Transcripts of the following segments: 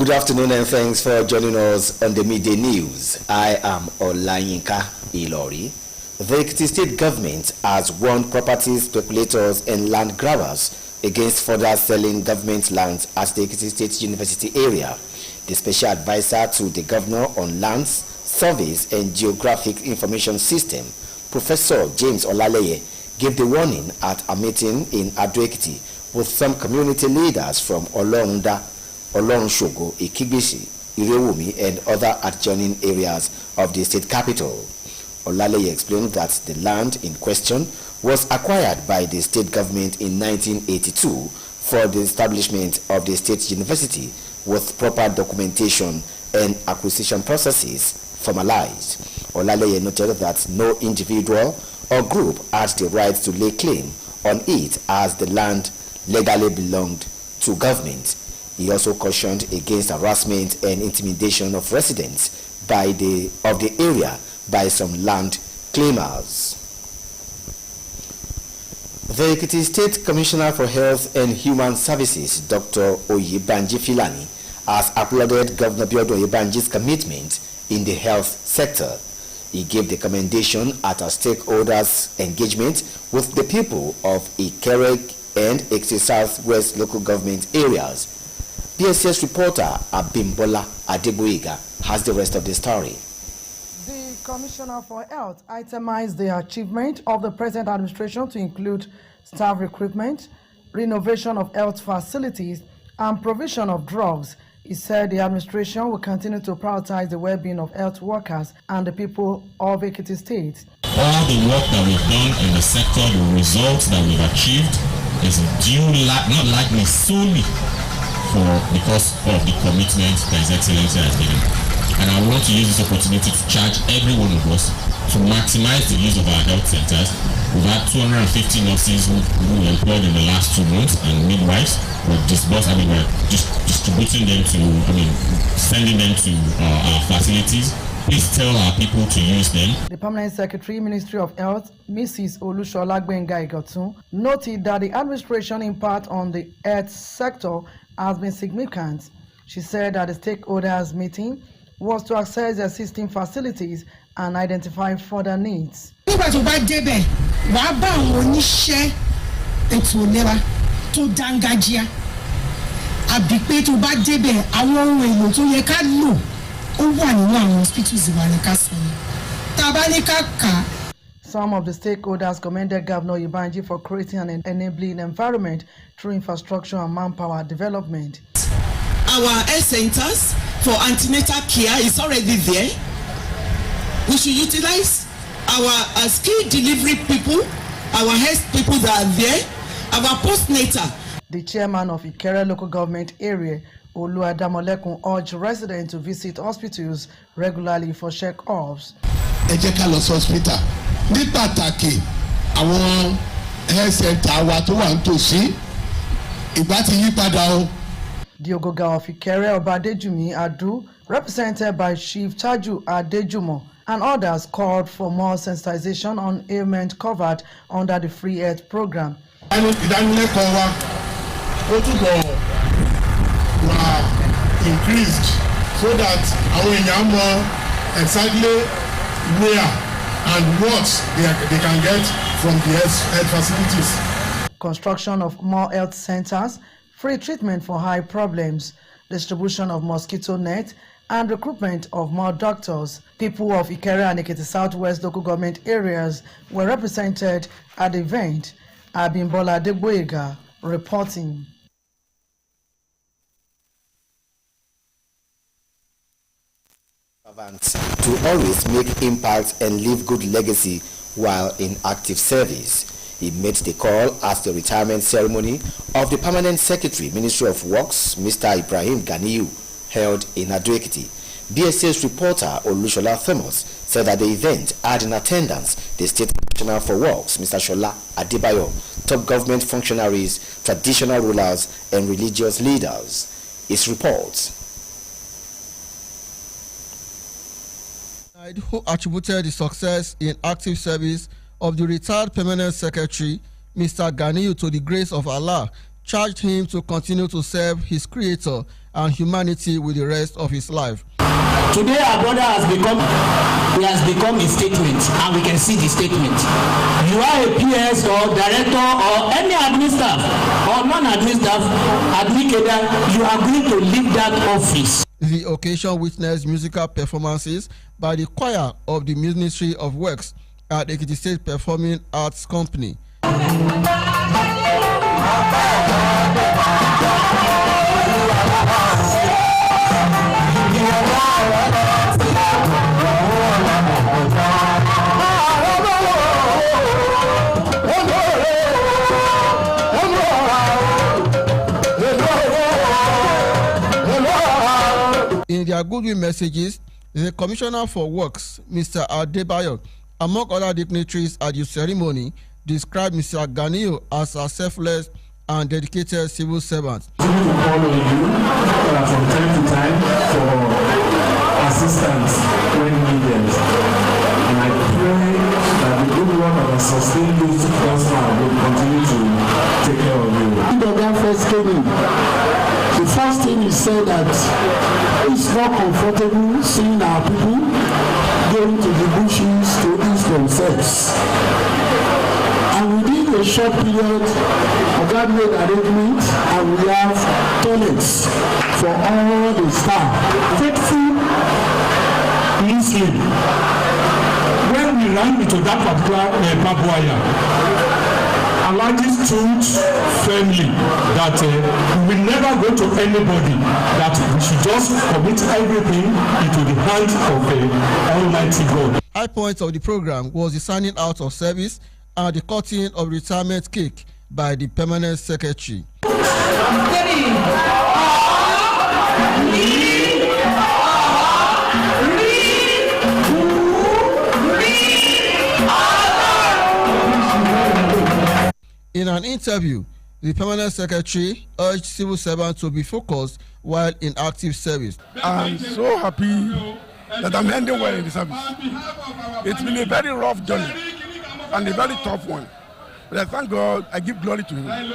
Good afternoon and thanks for joining us on the Midday News. I am Oroyin Ojokanri. The Ekiti State government has warned property speculators and land grabbers against further selling government lands at the Ekiti State University area. The special advisor to the governor on lands, surveys and geographic information system, Professor James Olaleye, gave the warning at a meeting in Ado-Ekiti with some community leaders from Olorunda, Olorunshogo, Ikigbisi, Irewumi and other adjoining areas of the state capital. Olaleye explained that the land in question was acquired by the state government in 1982 for the establishment of the state university with proper documentation and acquisition processes formalized. Olaleye noted that no individual or group had the right to lay claim on it as the land legally belonged to government. He also cautioned against harassment and intimidation of residents of the area by some land claimers. The Ekiti State Commissioner for Health and Human Services, Dr. Oyebanji Filani, has applauded Governor Biodo Oyebanji's commitment in the health sector. He gave the commendation at a stakeholders engagement with the people of Ikere and Ekiti Southwest local government areas. BSS reporter Abimbola Adegboyega has the rest of the story. The Commissioner for Health itemized the achievement of the present administration to include staff recruitment, renovation of health facilities, and provision of drugs. He said the administration will continue to prioritize the well-being of health workers and the people of Ekiti State. All the work that we've done in the sector, the results that we've achieved, is due not likely solely because of the commitment that His Excellency has given. And I want to use this opportunity to charge every one of us to maximize the use of our health centers. We've had 250 nurses who were employed in the last 2 months and midwives. We're distributing them sending them to our facilities. Please tell our people to use them. The Permanent Secretary, Ministry of Health, Mrs. Olushola Gbenga Igotun, noted that the administration impact on the health sector has been significant. She said that the stakeholders meeting was to access the existing facilities and identify further needs. Nígbà tó bá débẹ̀, wàá bá àwọn oníṣẹ́ ètò ìlera tó dángájíá. Àbí pé tó bá débẹ̀, àwọn ohun èlò tó yẹ ká lò ó wà nínú àwọn hospitals wa ní ká sọ. Tá bá ní ká kà. Some of the stakeholders commended Governor Oyebanji for creating an enabling environment through infrastructure and manpower development. Our health centers for antenatal care is already there. We should utilize our skilled delivery people, our health people that are there, our postnatal. The chairman of Ikere local government area, Oluwadamolekun, urged residents to visit hospitals regularly for check-ups. Ẹ jẹ́ ká lọ sí hospital. Ní pàtàkì àwọn health center wa tó wà nítòsí ìgbà tí yí padà o. The Ogoga of Ikere, Obadejumi Adu, represented by Chief Taju Adejumo, and others called for more sensitization on ailment covered under the Free Health Program. Ìdánilẹ́kọ̀ọ́ wa ó túbọ̀ wà increased so that àwọn èèyàn mọ̀ exactly where and what they can get from the health facilities. Construction of more health centers, free treatment for eye problems, distribution of mosquito net, and recruitment of more doctors. People of Ikere and Ekiti Southwest local government areas were represented at the event. Abimbola Adegboyega reporting. To always make impact and leave good legacy while in active service. He made the call at the retirement ceremony of the Permanent Secretary, Ministry of Works, Mr. Ibrahim Ganiyu, held in Ado-Ekiti. BSS reporter Olushola Thomas said that the event had in attendance the State Commissioner for Works, Mr. Shola Adebayo, top government functionaries, traditional rulers, and religious leaders. His report. Who attributed the success in active service of the retired Permanent Secretary, Mr. Ganiyu, to the grace of Allah charged him to continue to serve his creator and humanity with the rest of his life. Today our brother has become a statement, and we can see the statement. You are a PS or director or any admin staff or non-admin staff, you are going to leave that office. The occasion witnessed musical performances by the choir of the Ministry of Works at Ekiti State Performing Arts Company. In their goodwill messages, the Commissioner for Works, Mr. Adebayo, among other dignitaries at the ceremony, described Mr. Ganiyo as a selfless and dedicated civil servant. We will follow you from time to time for assistance when needed. And I pray that the good work that has sustained you thus far will continue to take care of you. When the guy first came in, the first thing he said that it's not comfortable seeing our people going to the bushes to ease themselves. And within a short period, God made arrangements and we have toilets for all the staff. Faithful listening. When we ran into that particular Babuaya, Alhaji stood firmly that we will never go to anybody, that we should just commit everything into the hands of Almighty God. High point of the program was the signing out of service and the cutting of retirement cake by the permanent secretary. In an interview, the permanent secretary urged civil servants to be focused while in active service. I'm so happy that I'm ending well in the service. It's been a very rough journey and a very tough one. But I thank God, I give glory to Him.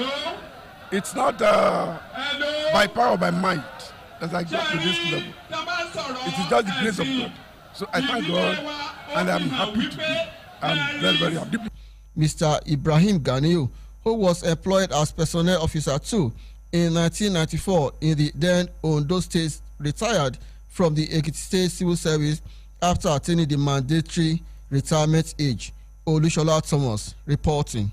It's not by power or by might that I got to this level. It is just the grace of God. So I thank God and I'm happy to be. I'm very, very happy. Mr. Ibrahim Ganiyu, who was employed as personnel officer 2 in 1994 in the then Ondo State, retired from the Ekiti State Civil Service after attaining the mandatory retirement age. Olushola Thomas reporting.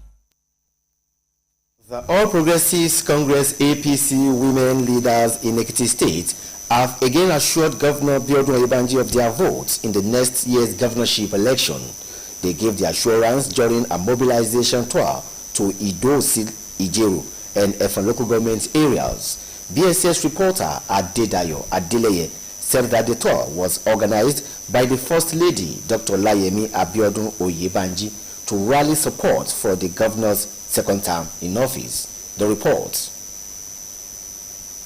The All Progressives Congress APC women leaders in Ekiti State have again assured Governor Biodun Oyebanji of their votes in the next year's governorship election. They gave the assurance during a mobilization tour to Ido-Sil, Ijeru, and Efon local government areas. BSS reporter Adedayo Adeleye said that the tour was organized by the First Lady, Dr. Layemi Abiodun Oyebanji, to rally support for the governor's second term in office. The report.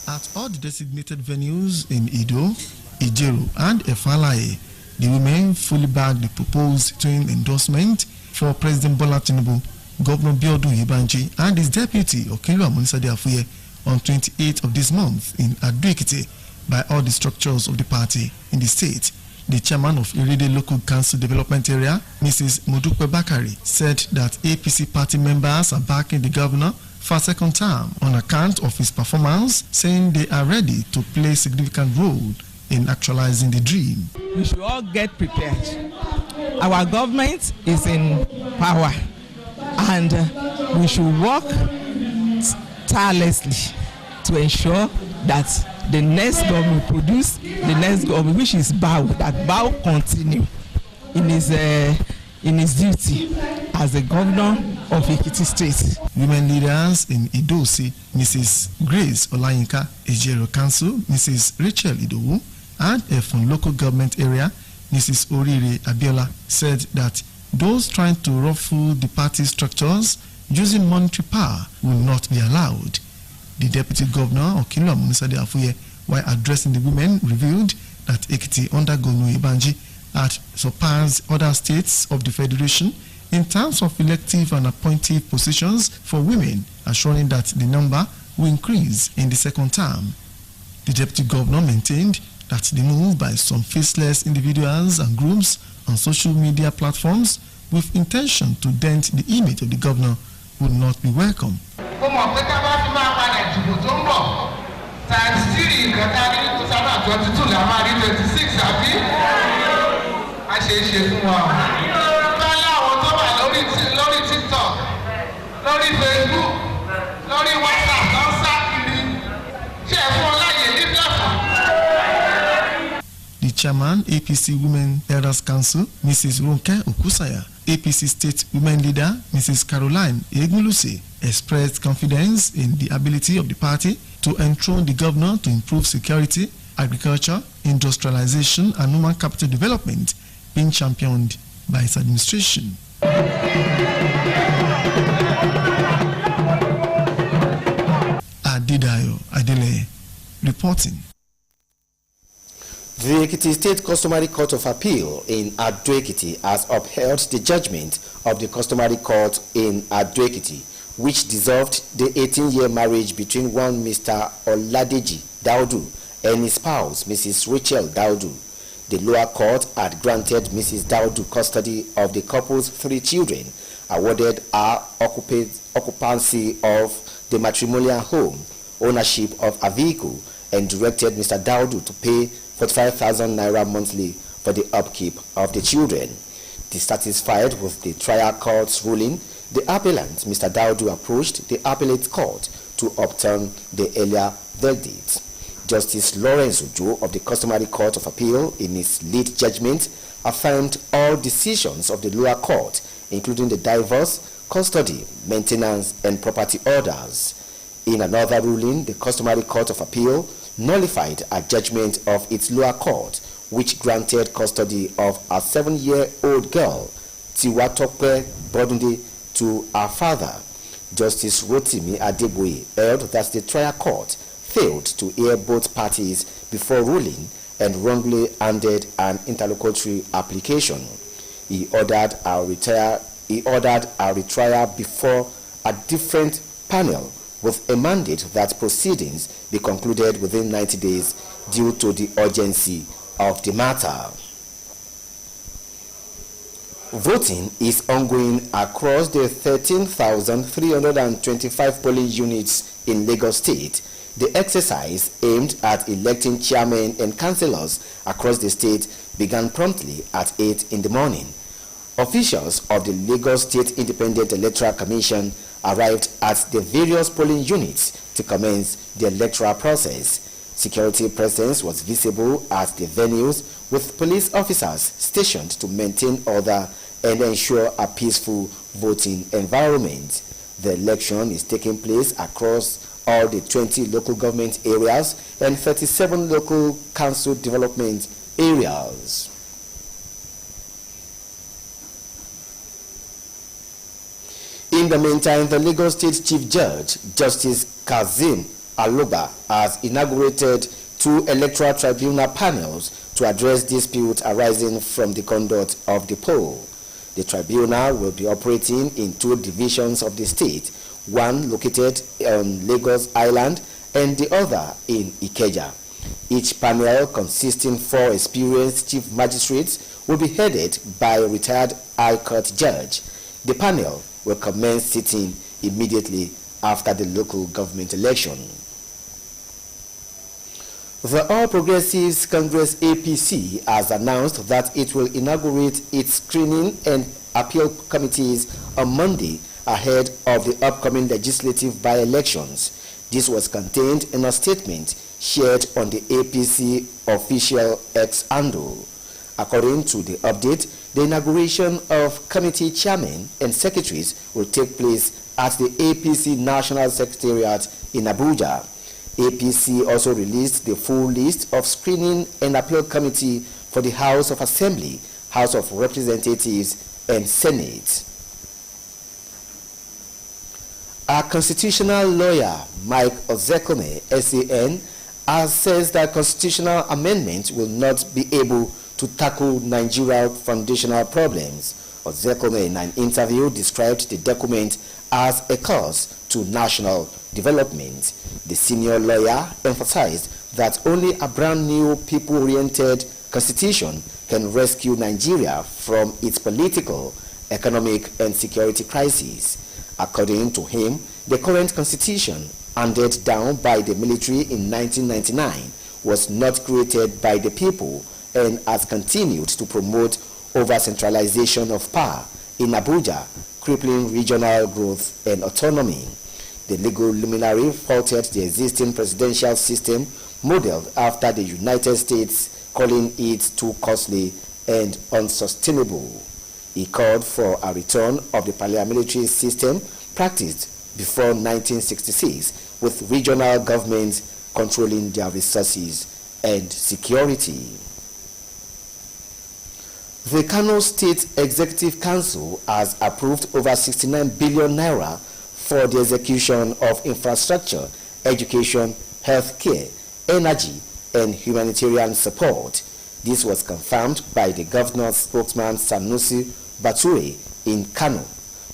At all the designated venues in Ido, Ijeru, and Efalaye, the women fully backed the proposed twin endorsement for President Bola Tinubu, Governor Biodun Oyebanji, and his deputy Okinlu Amunisade Afuye on 28th of this month in Ado-Ekiti by all the structures of the party in the state. The chairman of Irede Local Council Development Area, Mrs. Modupe Bakari, said that APC party members are backing the governor for a second term on account of his performance, saying they are ready to play a significant role in actualizing the dream. We should all get prepared. Our government is in power and we should work tirelessly to ensure that the next government produce the next government, which is Bao, that Bao continue in his duty as the governor of Ekiti State. Women leaders in Ido-Si, Mrs. Grace Olayinka, Ejero Council, Mrs. Rachel Idowu, and Efon local government area, Mrs. Orire Abiola, said that those trying to ruffle the party structures using monetary power will not be allowed. The deputy governor, Okinlu Amunisade Afuye, while addressing the women, revealed that Ekiti under Governor Oyebanji had surpassed other states of the federation in terms of elective and appointive positions for women, assuring that the number will increase in the second term. The Deputy Governor maintained that the move by some faceless individuals and groups on social media platforms with intention to dent the image of the governor would not be welcome. The chairman, APC Women Elders Council, Mrs. Ronke Okusaya, APC State Women Leader, Mrs. Caroline Eguluse, expressed confidence in the ability of the party to enthrone the governor to improve security, agriculture, industrialization, and human capital development, being championed by its administration. Adidayo Adele reporting. The Ekiti State Customary Court of Appeal in Ado-Ekiti has upheld the judgment of the Customary Court in Ado-Ekiti, which dissolved the 18-year marriage between one Mr. Oladeji Daudu and his spouse, Mrs. Rachel Daudu. The lower court had granted Mrs. Daudu custody of the couple's 3 children, awarded her occupancy of the matrimonial home, ownership of a vehicle, and directed Mr. Daudu to pay 45,000 naira monthly for the upkeep of the children. Dissatisfied with the trial court's ruling, the appellant, Mr. Daudu, approached the appellate court to overturn the earlier verdict. Justice Lawrence Ojo of the Customary Court of Appeal, in his lead judgment, affirmed all decisions of the lower court, including the divorce, custody, maintenance, and property orders. In another ruling, the Customary Court of Appeal nullified a judgment of its lower court, which granted custody of a 7-year-old girl, Tiwatope Bodunde, to her father. Justice Rotimi Adeboye held that the trial court failed to hear both parties before ruling and wrongly handed an interlocutory application. He ordered a retrial before a different panel with a mandate that proceedings be concluded within 90 days due to the urgency of the matter. Voting is ongoing across the 13,325 polling units in Lagos State. The exercise aimed at electing chairmen and councillors across the state began promptly at 8 in the morning. Officials of the Lagos State Independent Electoral Commission arrived at the various polling units to commence the electoral process. Security presence was visible at the venues, with police officers stationed to maintain order and ensure a peaceful voting environment. The election is taking place across all the 20 local government areas and 37 local council development areas. In the meantime, the Lagos State Chief Judge, Justice Kazim Aloba, has inaugurated 2 electoral tribunal panels to address disputes arising from the conduct of the poll. The tribunal will be operating in 2 divisions of the state, one located on Lagos Island and the other in Ikeja. Each panel, consisting 4 experienced chief magistrates, will be headed by a retired High Court judge. The panel will commence sitting immediately after the local government election. The All Progressives Congress APC has announced that it will inaugurate its screening and appeal committees on Monday ahead of the upcoming legislative by-elections. This was contained in a statement shared on the APC official X handle. According to the update, the inauguration of committee chairmen and secretaries will take place at the APC National Secretariat in Abuja. APC also released the full list of screening and appeal committee for the House of Assembly, House of Representatives, and Senate. Our constitutional lawyer, Mike Ozekome, SAN, has said that constitutional amendment will not be able to tackle Nigeria's foundational problems. Ozekome, in an interview, described the document as a cause to national development. The senior lawyer emphasized that only a brand new people-oriented constitution can rescue Nigeria from its political, economic, and security crises. According to him, the current constitution, handed down by the military in 1999, was not created by the people and has continued to promote over-centralization of power in Abuja, crippling regional growth and autonomy. The legal luminary faulted the existing presidential system modeled after the United States, calling it too costly and unsustainable. He called for a return of the parliamentary system practiced before 1966, with regional governments controlling their resources and security. The Kano State Executive Council has approved over 69 billion naira for the execution of infrastructure, education, healthcare, energy, and humanitarian support. This was confirmed by the governor's spokesman Sanusi Bature in Kano.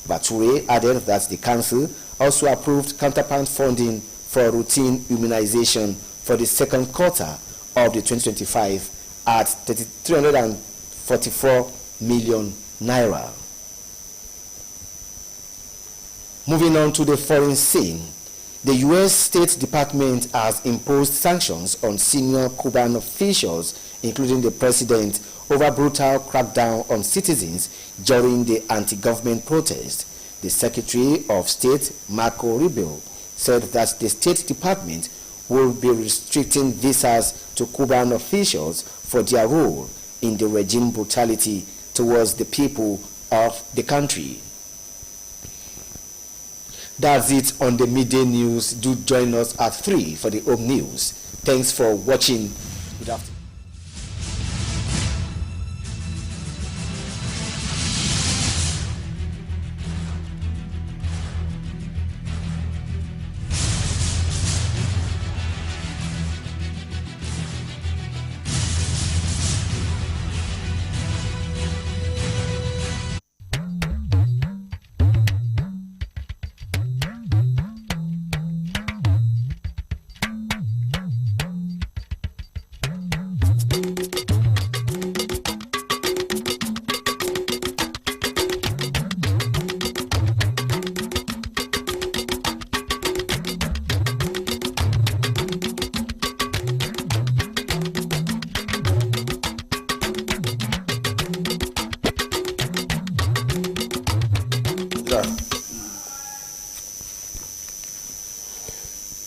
Bature added that the council also approved counterpart funding for routine immunization for the second quarter of the 2025 at 344 million naira. Moving on to the foreign scene, the U.S. State Department has imposed sanctions on senior Cuban officials, including the president, over brutal crackdown on citizens during the anti-government protest. The Secretary of State, Marco Rubio, said that the State Department will be restricting visas to Cuban officials for their role in the regime brutality towards the people of the country. That's it on the midday news. Do join us at 3 for the home news. Thanks for watching. Good afternoon.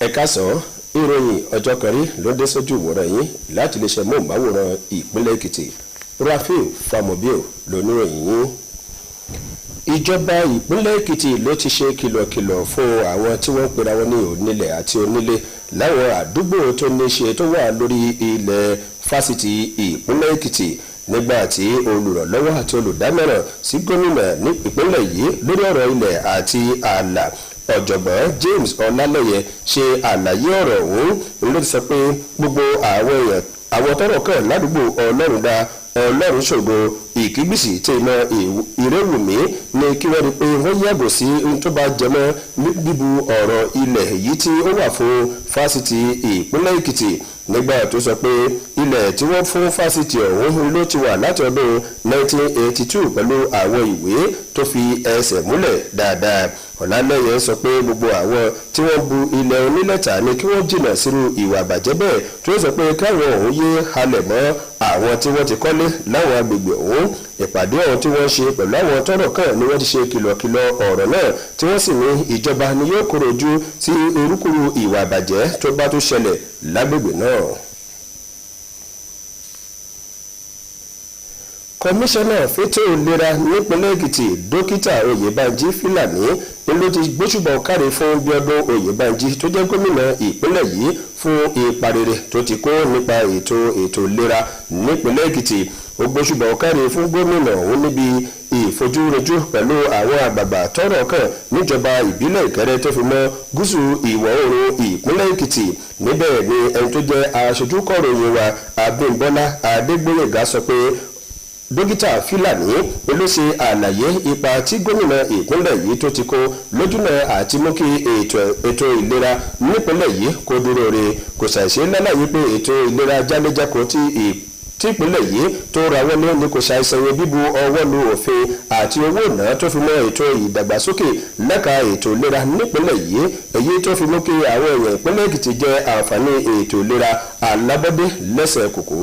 Ẹ̀kásán ìròyìn Ọjọ́kanrí ló dé sójú ìwòran yín láti lè ṣe móhùnmáwòrán ìpínlẹ̀ Èkìtì. Rafiu Famobio lóníròyìn yín. Ìjọba ìpínlẹ̀ Èkìtì ló ti ṣe kìlọ̀kìlọ̀ fún àwọn tí wọ́n pera wọn ní onílẹ̀ àti onílé láwọn àdúgbò tó ní ṣe tó wà lórí ilẹ̀ fásitì ìpínlẹ̀ Èkìtì nígbà tí olùrànlọ́wọ́ àti olùdámọ̀ràn sí gómìnà ní ìpínlẹ̀ yìí lórí ọ̀rọ̀ ilẹ̀ àti ààlà ọ̀jọ̀gbọ́n James Ọlálẹ́yẹ ṣe àlàyé ọ̀rọ̀ ọ̀hún ló ti sọ pé gbogbo àwọn tọ́rọ̀ kàn ládùúgbò Ọlọ́rundá Ọlọ́run ṣògo ìkígbìsì tí iná ìrẹ́wùmí ní kí wọ́n rí pé wọ́n yàgò sí ohun tó bá jẹmọ́ bíbu ọ̀rọ̀ ilẹ̀ yìí tí ó wà fún fásitì ìpínlẹ̀ Èkìtì nígbà tó sọ pé ilẹ̀ tí wọ́n fún fásitì ọ̀hún ló ti wà láti ọdún 1982 pẹ̀lú àwọn ìwé tó fi ẹsẹ̀ múlẹ̀ dáadáa. Ọlálẹ́yẹ sọ pé gbogbo àwọn tí wọ́n bu ilẹ̀ onílẹ̀ta ni kí wọ́n jìnnà sírú ìwà àbàjẹ́ bẹ́ẹ̀ tó sọ pé káwọn ọ̀hún yé halẹ̀ mọ́ àwọn tí wọ́n ti kọ́lé láwọn agbègbè ọ̀hún. Ìpàdé ọ̀hún tí wọ́n ṣe pẹ̀lú àwọn tọ́rọ̀ kàn ni wọ́n ti ṣe kìlọ̀kìlọ̀ ọ̀rọ̀ náà tí wọ́n sì ní ìjọba ni yóò kóró ojú sí irúkúrú ìwà àbàjẹ́ tó bá tó ṣẹlẹ̀ lágbègbè náà. Kọmíṣánná fétò ìlera nípínlẹ̀ Èkìtì dókítà Oyèbánjí Fílàní ló ti gbóṣùbà káre fún Bíọ́dún Oyèbánjí tó jẹ́ gómìnà ìpínlẹ̀ yìí fún ipa rere tó ti kó nípa ètò ìlera nípínlẹ̀ Èkìtì. Ó gbóṣùbà káre fún gómìnà òun níbi ìfojúrojú pẹ̀lú àwọn àgbààgbà tọ́rọ̀ kàn níjọba ìbílẹ̀ Ìkẹrẹ tó fi mọ́ gúúsù ìwọ̀ oòrùn ìpínlẹ̀ Èkìtì. Níbẹ̀ ni ẹni tó jẹ́ aṣojú kọ̀ròyìn wa Abímbọ́lá Adégbóyèga sọ pé dókítà Fúlàní ló ṣe àlàyé ipa tí gómìnà ìpínlẹ̀ yìí tó ti kó lójúnà àti mú kí ètò ìlera nípínlẹ̀ yìí kó dúró re kò ṣàìṣe lálàyé pé ètò ìlera jáléjáko tí ìpínlẹ̀ yìí tó rawọ́ lé ní kò ṣàìṣẹ̀yìn bíbu ọwọ́ lu òfin àti owó ìná tó fi mọ́ ètò ìdàgbàsókè lẹ́ka ètò ìlera nípínlẹ̀ yìí èyí tó fi mú kí àwọn èèyàn ìpínlẹ̀ Èkìtì jẹ àǹfààní ètò ìlera alábọ́dé lẹ́sẹ̀ kòkó.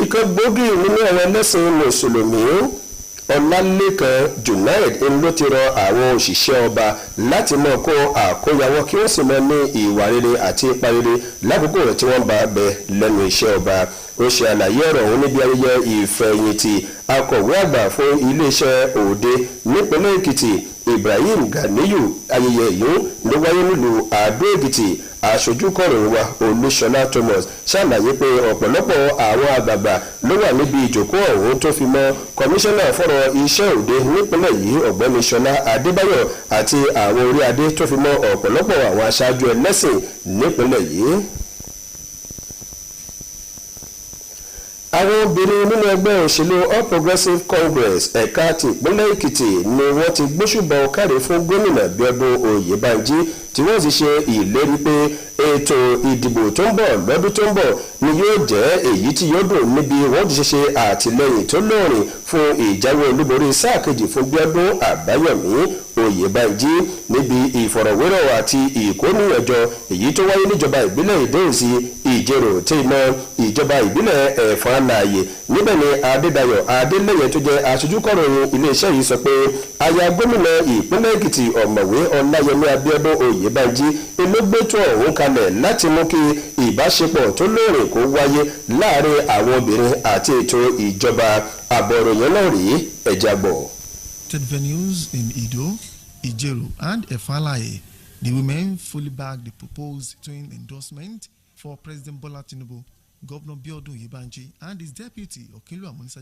ìkan gbòógì nínú àwọn ẹlẹ́sìn mùsùlùmí Ọlálékan Junaid ló ti rọ àwọn òṣìṣẹ́ ọba láti mọ kó àkóyawọ́ kí wọ́n sì mọ ní ìwà rere àti ipa rere lákòókò tí wọ́n bá bẹ lẹ́nu iṣẹ́ ọba. ó ṣe àlàyé ọ̀rọ̀ òun níbi ayẹyẹ ìfẹ̀yìntì akọ̀wé àgbà fún iléeṣẹ́ òde nípínlẹ̀ Èkìtì Ibrahim Ganiyu. ayẹyẹ yìí ló wáyé nílùú Àdó Èkìtì. aṣojú kọ̀ròyìn wa Olúṣọlá Thomas ṣàlàyé pé ọ̀pọ̀lọpọ̀ àwọn àgbààgbà ló wà níbi ìjókòó ọ̀hún tó fi mọ́ kọmíṣánná fọ́rọ̀ iṣẹ́ òde nípínlẹ̀ yìí ọ̀gbẹ́ni Ṣọlá Adébáyọ̀ àti àwọn orí adé tó fi mọ́ ọ̀pọ̀lọpọ̀ àwọn aṣáájú ẹlẹ́sìn nípínlẹ̀ yìí. àwọn obìnrin nínú ẹgbẹ́ òṣèlú All Progressives Congress ẹ̀ka ti ìpínlẹ̀ Èkìtì ni wọ́n ti gbóṣùbà ọ̀kàrẹ̀ fún gómìnà Bíọ́dún Oyèbánjí tí wọ́n sì ṣe ìlérí pé ètò ìdìbò tó ń bọ̀ lọ́dún tó ń bọ̀ ni yóò jẹ́ èyí tí yóò dùn níbi wọ́n ti ṣe àtìlẹ́yìn tó lóòrìn fún ìjáwé olúborí sáà kejì fún Bíọ́dún Àbáyọ̀mí Oyèbánjí níbi ìfọ̀rọ̀wérọ̀ àti ìkóníyànjọ èyí tó wáyé níjọba ìbílẹ̀ Ìdó-Òsì Ìjerò tí iná ìjọba ìbílẹ̀ Ẹ̀fọ̀n Alààyè níbẹ̀ ni Adédayọ̀ Adélẹ́yẹ tó jẹ́ aṣojúkọ̀ròyìn iléeṣẹ́ yìí sọ pé aya gómìnà ìpínlẹ̀ Èkìtì ọ̀mọ̀wé Ọláyẹmí Abíọ́dún Oyèbánjí elógbétò ọ̀hún kalẹ̀ láti mú kí ìbáṣepọ̀ tó lóòrìn kó wáyé láàrin àwọn obìnrin àti ètò ìjọba. àbọ̀ròyìn náà rí ẹ̀já gbọ̀. Venues in Ido, Ijero and Efalaye, the women fully backed the proposed twin endorsement for President Bola Tinubu, Governor Bíọ́dún Oyèbánjí and his deputy Okinlu Amonisa.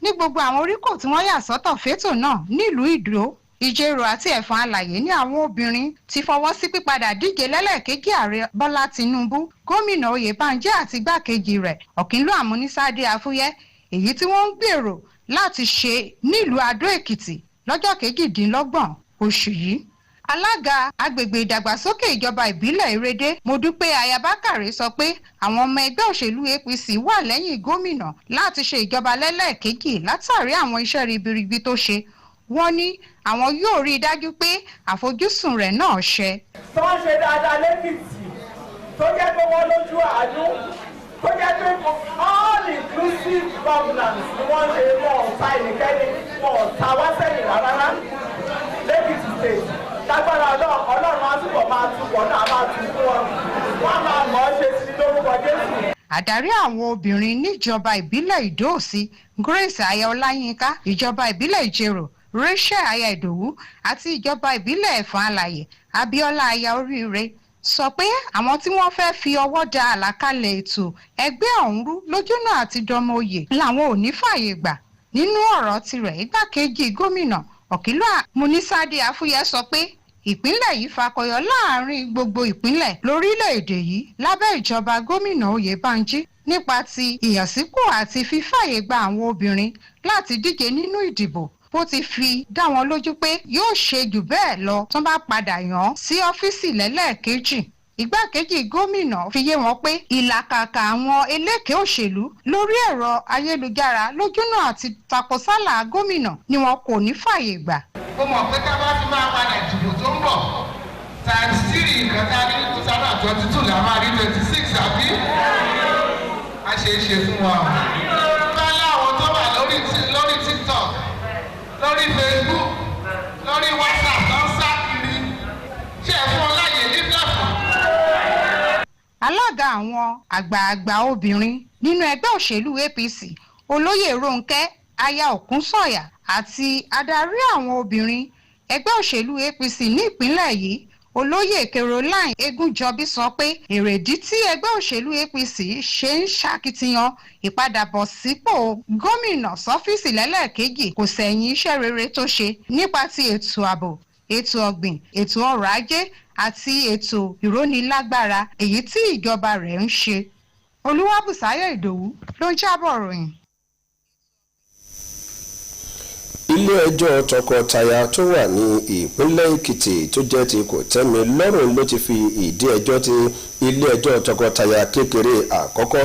Ní gbogbo àwọn oríkò tí wọ́n yà sọ́tọ̀ fétò náà nílùú Ìdó, Ìjẹ̀rò àti Ẹ̀fọ̀n Alàyè ní àwọn obìnrin ti fọwọ́ sí pípadà díje lẹ́lẹ́kejì ààrẹ Bọ́lá Tinubu, gómìnà Oyèbánjí àti igbákejì rẹ̀ Okinlu Amonisa Afúyẹ́, èyí tí wọ́n ń gbèrò láti ṣe nílùú Adó Èkìtì lọ́jọ́ 28 oṣù yìí. Alága agbègbè ìdàgbàsókè ìjọba ìbílẹ̀ Ìrédé Modúpẹ́ Ayabákàrẹ́ sọ pé àwọn ọmọ ẹgbẹ́ òṣèlú APC wà lẹ́yìn gómìnà láti ṣe ìjọba lẹ́lẹ́kejì látàrí àwọn iṣẹ́ ribiribi tó ṣe. Wọ́n ní àwọn yóò rí i dájú pé àfojúsùn rẹ̀ náà ṣẹ. tó ń ṣe dáadáa lẹ́kìtì tó jẹ́ pé wọ́n lójú àánú tó jẹ́ pé all inclusive governance ni wọ́n ṣe mọ́ ọ̀tá ẹnikẹ́ni mọ́ ọ̀tá wá sẹ́yìn rárá lẹ́kìtì state lágbára ọlọ́run á túbọ̀ máa túbọ̀ náà máa tún fún wọn wọ́n máa mọ̀ ọ́ ṣe sí lórúkọ Jésù. Àdarí àwọn obìnrin níjọba ìbílẹ̀ Ìdó-Òsì Grace Aya Ọláyínká, ìjọba ìbílẹ̀ Ìjerò Rachel Aya Ìdòwú àti ìjọba ìbílẹ̀ Ẹ̀fọ̀n Alàyè Abíọ́lá Aya Oríire sọ pé àwọn tí wọ́n fẹ́ fi ọwọ́ da àlàkalẹ̀ ètò ẹgbẹ́ ọ̀hún rú lójúnà àti dọmọ oyè làwọn ò ní fààyè gbà. Nínú ọ̀rọ̀ tirẹ̀ igbákejì gómìnà Okinlu Amonisa Afúyẹ́ sọ pé ìpínlẹ̀ yìí fakọyọ láàrin gbogbo ìpínlẹ̀ lórílẹ̀‐èdè yìí lábẹ́ ìjọba gómìnà Oyèbánjí nípa ti ìyànsípò àti fífààyè gba àwọn obìnrin láti díje nínú ìdìbò. Bó ti fi dá wọn lójú pé yóò ṣe jù bẹ́ẹ̀ lọ tó bá padà yàn sí ọ́fíìsì lẹ́lẹ́ẹ̀kejì. Igbákejì gómìnà fi yé wọn pé ìlàkàkà àwọn eléke òṣèlú lórí ẹ̀rọ ayélujára lójúnà àti takosálà gómìnà ni wọn kò ní fààyè gbà. Ó mọ̀ pé ká bá ti máa padà ìdìbò tó ń bọ̀ times 3 nǹkan tá a ní ní 2022 la máa rí 26 àbí a ṣe é ṣe fún wa. Bá láwọn tó wà lórí TikTok lórí Facebook lórí WhatsApp tó ń sá kiri ṣe é fún ọ láyè ní platform. Alága àwọn àgbààgbà obìnrin nínú ẹgbẹ́ òṣèlú APC Olóyè Rónkẹ́ Aya Òkúnsọ̀yà àti adarí àwọn obìnrin ẹgbẹ́ òṣèlú APC ní ìpínlẹ̀ yìí Olóyè Caroline Egunjọbí sọ pé èrèdí tí ẹgbẹ́ òṣèlú APC ṣe ń ṣàkitiyan ìpadàbọ̀sípò gómìnà sọ́fíìsì lẹ́lẹ́ẹ̀kejì kò sẹ̀yìn iṣẹ́ rere tó ṣe nípa ti ètò ààbò, ètò ọ̀gbìn, ètò ọrọ̀ ajé àti ètò ìrónilágbára èyí tí ìjọba rẹ̀ ń ṣe. olúwàbùsáyọ̀ ìdòwú ló ń jábọ̀ ròyìn. ilé-ẹjọ́ tọkọtaya tó wà ní ìpínlẹ̀ èkìtì tó jẹ́ ti kòtẹ́milọ́rùn ló ti fi ìdí ẹjọ́ tí ilé-ẹjọ́ tọkọtaya kékeré àkọ́kọ́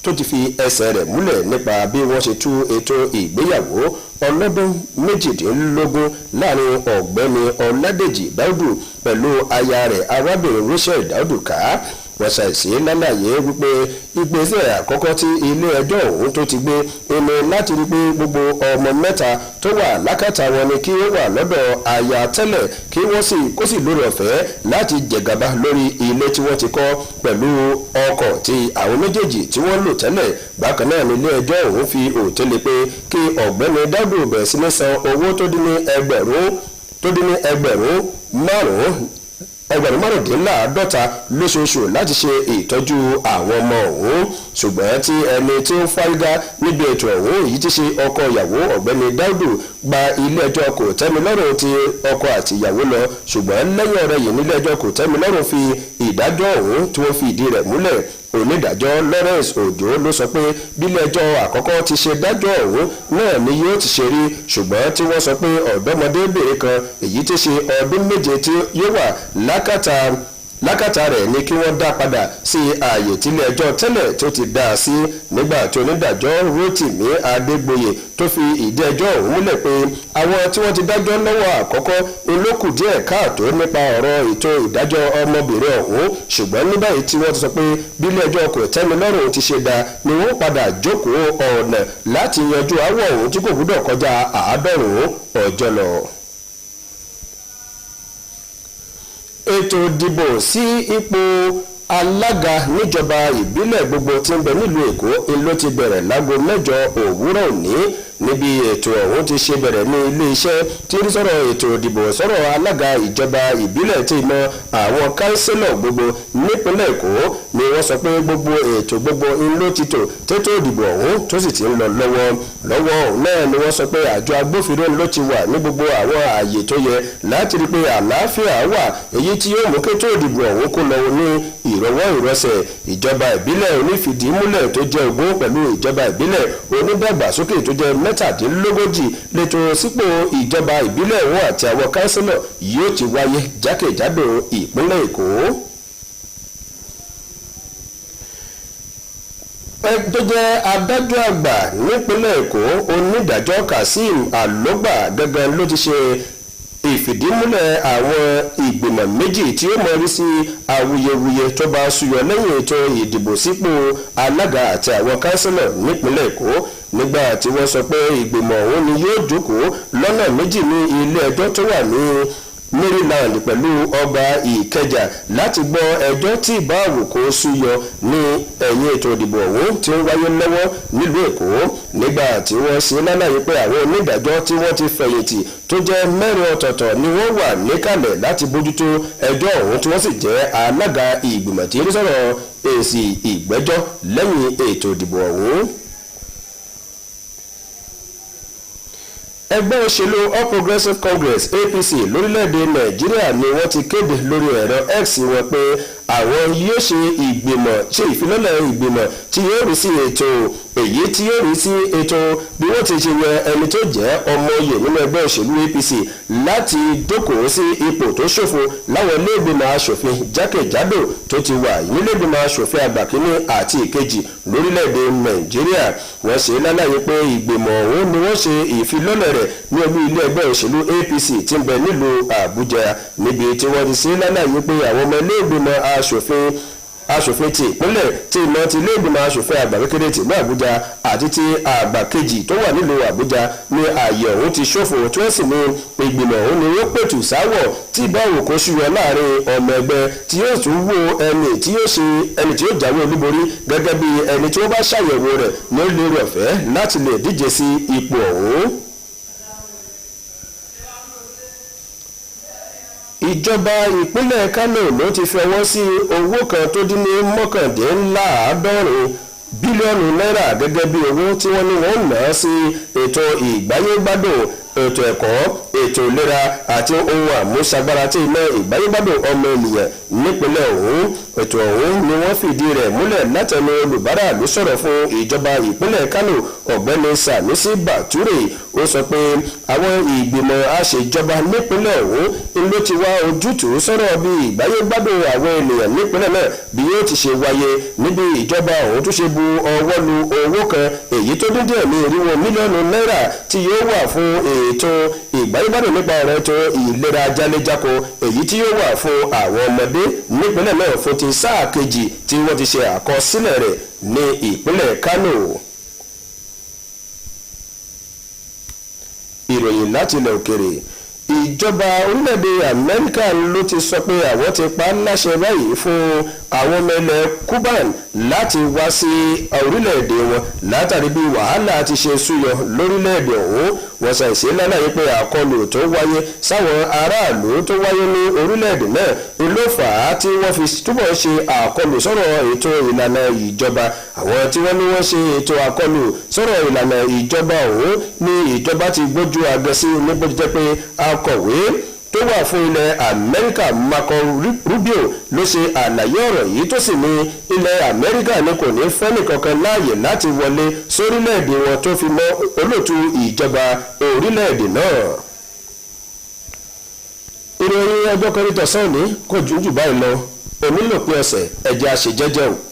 tó ti fi ẹsẹ̀ rẹ̀ múlẹ̀ nípa bí wọ́n ṣe tú ètò ìgbéyàwó ọlọ́dún méjìdínlógún láàrin ọ̀gbẹ́ni ọládèjì dáúdù pẹ̀lú aya rẹ̀ arábìnrin rachel dáúdù ká wọ́n ṣàìsí lálàyé wípé ìgbésẹ̀ àkọ́kọ́ tí ilé-ẹjọ́ ọ̀hún tó ti gbé ẹni láti rí pé gbogbo ọmọ mẹ́ta tó wà lákàtà wọn ni kí ó wà lọ́dọ̀ aya tẹ́lẹ̀ kí wọ́n kó sì lórí ọ̀fẹ́ láti jẹ̀gàba lórí ilé tí wọ́n ti kọ́ pẹ̀lú ọkọ̀ tí àwọn méjèèjì tí wọ́n lò tẹ́lẹ̀ bákan náà ni ilé-ẹjọ́ ọ̀hún fi òtẹ́lẹ̀ pé kí ọ̀gbẹ́ni dáúdù bẹ̀rẹ̀ sí ní san owó tó dín ní ẹgbẹ̀rún márùndínláàádọ́ta lóṣooṣù láti ṣe ìtọ́jú àwọn ọmọ ọ̀hún ṣùgbọ́n tí ẹni tí ó fárígá níbi ètò ọ̀hún èyí ti ṣe ọkọ ìyàwó ọ̀gbẹ́ni dáúdù gba ilé-ẹjọ́ kòtẹ́milọ́rùn ti ọkọ àti ìyàwó lọ ṣùgbọ́n lẹ́yìn ọ̀rẹ́ yìí nílé-ẹjọ́ kòtẹ́milọ́rùn fi ìdájọ́ ọ̀hún tí wọ́n fi ìdí rẹ̀ múlẹ̀ onídàájọ́ Lawrence Ojo ló sọ pé bílẹ̀-ẹjọ́ àkọ́kọ́ ti ṣe dájọ́ ọ̀hún náà ni yóò ti ṣe rí ṣùgbọ́n tí wọ́n sọ pé ọ̀dọ́mọdébìnrin kan èyí ti ṣe ọdún méje tí yóò wà lákàtà rẹ̀ ni kí wọ́n dá padà sí ààyè tílé-ẹjọ́ tẹ́lẹ̀ tó ti dá a sí nígbà tí onídàájọ́ Rotimi Adégbòye tó fi ìdí ẹjọ́ ọ̀hún múlẹ̀ pé àwọn tí wọ́n ti dájọ́ lọ́wọ́ àkọ́kọ́ olókù díẹ̀ káàtó nípa ọ̀rọ̀ ètò ìdájọ́ ọmọbìnrin ọ̀hún ṣùgbọ́n ní báyìí tí wọ́n ti sọ pé bílé-ẹjọ́ kòtẹ́milọ́rùn ti ṣe dá ni wọ́n padà jókòó ọ̀nà láti yanjú aáwọ̀ ọ̀hún tí kò gbúdọ̀ kọjá 90 ọjọ́ lọ. ètò ìdìbò sí ipò alága níjọba ìbílẹ̀ gbogbo tí ń bẹ nílùú èkó ló ti bẹ̀rẹ̀ láago 8 òwúrọ̀ òní níbi ètò ọ̀hún ti ṣe bẹ̀rẹ̀ ní ilé-iṣẹ́ tí ń sọ̀rọ̀ ètò ìdìbò sọ̀rọ̀ alága ìjọba ìbílẹ̀ tí mọ àwọn kánsílọ̀ gbogbo nípínlẹ̀ èkó ni wọ́n sọ pé gbogbo ètò gbogbo ló ti tò tètò ìdìbò ọ̀hún tó sì ti ń lọ lọ́wọ́ náà ni wọ́n sọ pé àjọ agbófinró ló ti wà ní gbogbo àwọn ààyè tó yẹ láti rí pé àlàáfíà wà èyí tí yóò mú kétò ìdìbò ọ̀hún kó lọ ní ìrọ̀wọ́ ìrọsẹ̀ ìjọba ìbílẹ̀ onífìdímúlẹ̀ tó jẹ́ ogún pẹ̀lú ìjọba ìbílẹ̀ onídàgbàsókè tó jẹ́ 37 lẹ́tọ̀ sípò ìjọba ìbílẹ̀ wọn àti àwọn kánsílọ̀ yóò ti wáyé jákèjádò ìpínlẹ̀ èkó. tó jẹ́ adájọ́ àgbà nípínlẹ̀ èkó onídàájọ́ Kazeem Alogba gangan ló ti ṣe ìfìdímúlẹ̀ àwọn ìgbìmọ̀ méjì tí ó mọ rí sí awuyewuye tó bá ṣúyọ lẹ́yìn ètò ìdìbò sípò alága àti àwọn kánsílọ̀ nípínlẹ̀ èkó nígbà tí wọ́n sọ pé ìgbìmọ̀ ọ̀hún ni yóò jókòó lọ́nà méjì ní ilé ẹjọ́ tó wà ní Maryland pẹ̀lú ọgbà Ìkẹjà láti gbọ́ ẹjọ́ tí ìbáwò kò ṣúyọ ní ẹ̀yìn ètò ìdìbò ọ̀hún tí ó wáyé lọ́wọ́ nílùú Èkó nígbà tí wọ́n ṣe lálàyé pé àwọn onídàájọ́ tí wọ́n ti fẹ̀yìntì tó jẹ́ 4 ọ̀tọ̀ọ̀tọ̀ ni wọ́n wà níkàlẹ̀ láti bójútó ẹjọ́ ọ̀hún tí wọ́n sì jẹ́ alága ìgbìmọ̀ tí ó sọ̀rọ̀ èsì ìgbẹ́jọ́ lẹ́yìn ètò ìdìbò ọ̀hún. ẹgbẹ́ òṣèlú All Progressives Congress APC lórílẹ̀‐èdè Nàìjíríà ni wọ́n ti kéde lórí ẹ̀rọ X wọn pé àwọn yóò ṣe ìfilọ́lẹ̀ ìgbìmọ̀ tí yóò rí sí ètò èyí tí yóò rí sí ètò bí wọ́n ti ṣe yan ẹni tó jẹ́ ọmọ oyè nínú ẹgbẹ́ òṣèlú APC láti dókòó sí ipò tó ṣòfò láwọn ilé-ìgbìmọ̀ asòfin jákèjádò tó ti wà nílé-ìgbìmọ̀ asòfin àgbà kínní àti ìkejì lórílẹ̀‐èdè Nàìjíríà wọ́n ṣe lálàyé pé ìgbìmọ̀ ọ̀hún ni wọ́n ṣe ìfilọ́lẹ̀ rẹ̀ ní olú ilé ẹgbẹ́ òṣèlú APC tí ń bẹ nílùú Àbújá níbi tí wọ́n ti ṣe lálàyé pé àwọn ọmọ ilé-ìgbìmọ̀ aṣòfin ti ìpínlẹ̀ tí ìmọ̀ ti ilé-ìgbìmọ̀ aṣòfin àgbà kékeré tìlú Àbújá àti ti àgbà kejì tó wà nílùú Àbújá ní ààyè ọ̀hún ti ṣòfò tí wọ́n sì ní ìgbìmọ̀ ọ̀hún ni wọ́n pẹ̀tù sáwọ̀ tí ìbáwò kó ṣúyọ láàrin ọmọ ẹgbẹ́ tí yóò tún wo ẹni tí yóò jáwé olúborí gẹ́gẹ́ bí ẹni tí wọ́n bá ṣàyẹ̀wò rẹ̀ ní ó lérò ọ̀fẹ́ láti lè díje sí ipò ọ̀hún. ìjọba ìpínlẹ̀ Kánò ló ti fi ọwọ́ sí owó kan tó dín ní 99 bílíọ̀nù náírà gẹ́gẹ́ bí owó tí wọ́n ní wọ́n ná sí ètò ìgbáyégbádùn ètò ẹ̀kọ́ ètò ìlera àti ohun àmúṣagbára tí iná ìgbáyégbádùn ọmọ ènìyàn nípínlẹ̀ ọ̀hún. ètò ọ̀hún ni wọ́n fìdí rẹ̀ múlẹ̀ látẹnu olùbárà ló sọ̀rọ̀ fún ìjọba ìpínlẹ̀ Kánò ọ̀gbẹ́ni Sanusi Bature. ó sọ pé àwọn ìgbìmọ̀ àṣejọba nípínlẹ̀ ọ̀hún ló ti wá ojútùú sọ̀rọ̀ bí ìgbáyégbádùn àwọn ènìyàn nípínlẹ̀ náà bí yóò ti ṣe wáyé níbi ìjọba ọ̀hún tó ṣe bu ọwọ́ lu owó kan èyí tó dín díẹ̀ ní irinwó mílíọ̀nù náírà tí yóò wà fún ètò ìgbáyégbádùn nípa ọ̀rọ̀ ètò ìlera jáléjáko èyí tí yóò wà fún àwọn ọmọdé nípínlẹ̀ náà fún ti sáà kejì tí wọ́n ti ṣe àkọsílẹ̀ rẹ̀ ní ìpínlẹ̀ Kánò. ìròyìn láti ilẹ̀ òkèrè. ìjọba orílẹ̀-èdè Amẹ́ríkà ló ti sọ pé àwọn ti pa láṣẹ báyìí fún àwọn ọmọ ilẹ̀ Cuban láti wá sí orílẹ̀-èdè wọn látàrí bí wàhálà ti ṣe súyọ lórílẹ̀-èdè ọ̀hún. wọ́n ṣàìsí lálàyé pé àkọlù tó wáyé sáwọn aráàlú tó wáyé ní orílẹ̀-èdè náà ló fà á tí wọ́n fi túbọ̀ ṣe àkọlù sọ̀rọ̀ ètò ìlànà ìjọba. àwọn tí wọ́n ní wọ́n ṣe ètò àkọlù sọ̀rọ̀ ìlànà ìjọba ọ̀hún ní ìjọba ti gbójú agẹsí níbo jẹ́ pé akọ̀wé tó wà fún ilẹ̀ Amẹ́ríkà Marco Rubio ló ṣe àlàyé ọ̀rọ̀ yìí tó sì ní ilẹ̀ Amẹ́ríkà ní kò ní fẹ́ni kankan láàyè láti wọlé sórílẹ̀-èdè wọn tó fi mọ́ olóòtú ìjọba orílẹ̀-èdè náà. ìròyìn ọjọ́ kan ní tọ̀sán òní kò jù báyìí lọ onílòpin ọ̀sẹ̀ ẹ̀jẹ̀ àṣejẹ́jẹ́ o.